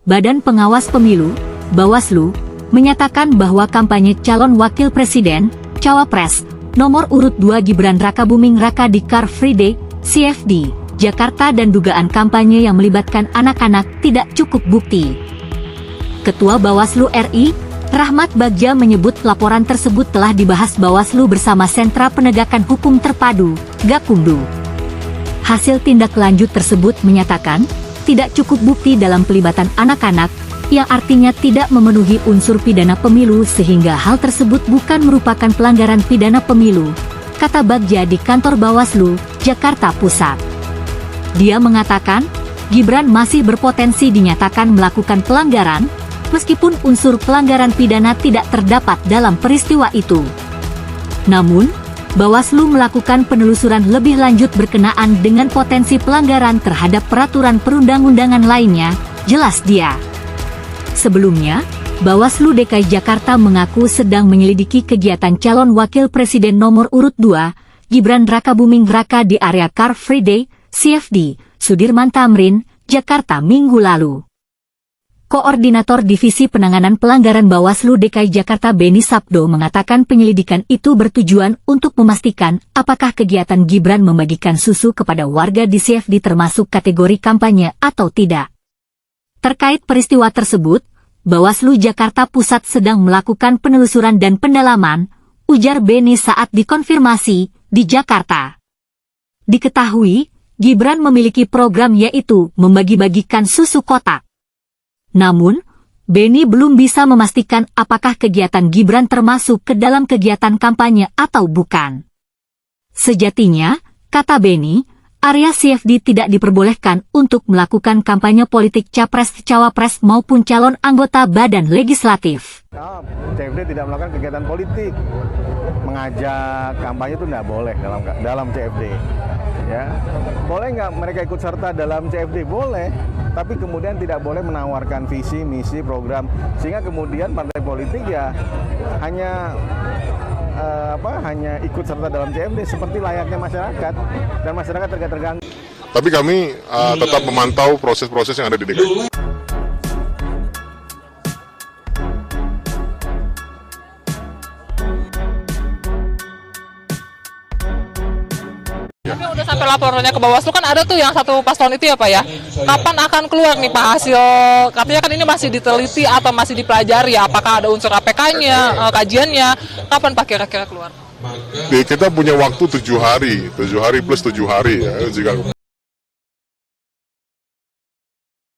Badan Pengawas Pemilu, Bawaslu, menyatakan bahwa kampanye calon wakil presiden, Cawapres, nomor urut 2 Gibran Rakabuming Raka di Car Free Day, CFD, Jakarta dan dugaan kampanye yang melibatkan anak-anak tidak cukup bukti. Ketua Bawaslu RI, Rahmat Bagja menyebut laporan tersebut telah dibahas Bawaslu bersama Sentra Penegakan Hukum Terpadu, Gakumdu. Hasil tindak lanjut tersebut menyatakan, tidak cukup bukti dalam pelibatan anak-anak, yang artinya tidak memenuhi unsur pidana pemilu sehingga hal tersebut bukan merupakan pelanggaran pidana pemilu, kata Bagja di kantor Bawaslu, Jakarta Pusat. Dia mengatakan, Gibran masih berpotensi dinyatakan melakukan pelanggaran, meskipun unsur pelanggaran pidana tidak terdapat dalam peristiwa itu. Namun, Bawaslu melakukan penelusuran lebih lanjut berkenaan dengan potensi pelanggaran terhadap peraturan perundang-undangan lainnya, jelas dia. Sebelumnya, Bawaslu DKI Jakarta mengaku sedang menyelidiki kegiatan calon wakil presiden nomor urut 2, Gibran Rakabuming Raka di area Car Free Day, CFD, Sudirman Tamrin, Jakarta Minggu lalu. Koordinator Divisi Penanganan Pelanggaran Bawaslu DKI Jakarta Beni Sabdo mengatakan penyelidikan itu bertujuan untuk memastikan apakah kegiatan Gibran membagikan susu kepada warga di CFD termasuk kategori kampanye atau tidak. Terkait peristiwa tersebut, Bawaslu Jakarta Pusat sedang melakukan penelusuran dan pendalaman, ujar Beni saat dikonfirmasi di Jakarta. Diketahui, Gibran memiliki program yaitu membagi-bagikan susu kotak. Namun, Beni belum bisa memastikan apakah kegiatan Gibran termasuk ke dalam kegiatan kampanye atau bukan. Sejatinya, kata Beni, area CFD tidak diperbolehkan untuk melakukan kampanye politik capres-cawapres maupun calon anggota badan legislatif. CFD tidak melakukan kegiatan politik, mengajak kampanye itu tidak boleh dalam CFD. Ya, boleh nggak mereka ikut serta dalam CFD? Boleh, tapi kemudian tidak boleh menawarkan visi, misi, program, sehingga kemudian partai politik ya hanya ikut serta dalam CFD seperti layaknya masyarakat, dan masyarakat terganggu. Tapi kami tetap memantau proses-proses yang ada di DKI. Tapi udah sampai laporannya ke Bawaslu kan ada tuh yang satu paslon itu ya Pak ya. Kapan akan keluar nih Pak hasil, katanya kan ini masih diteliti atau masih dipelajari ya, apakah ada unsur APK-nya, kajiannya, kapan Pak kira-kira keluar? Kita punya waktu 7 hari plus 7 hari ya. Jika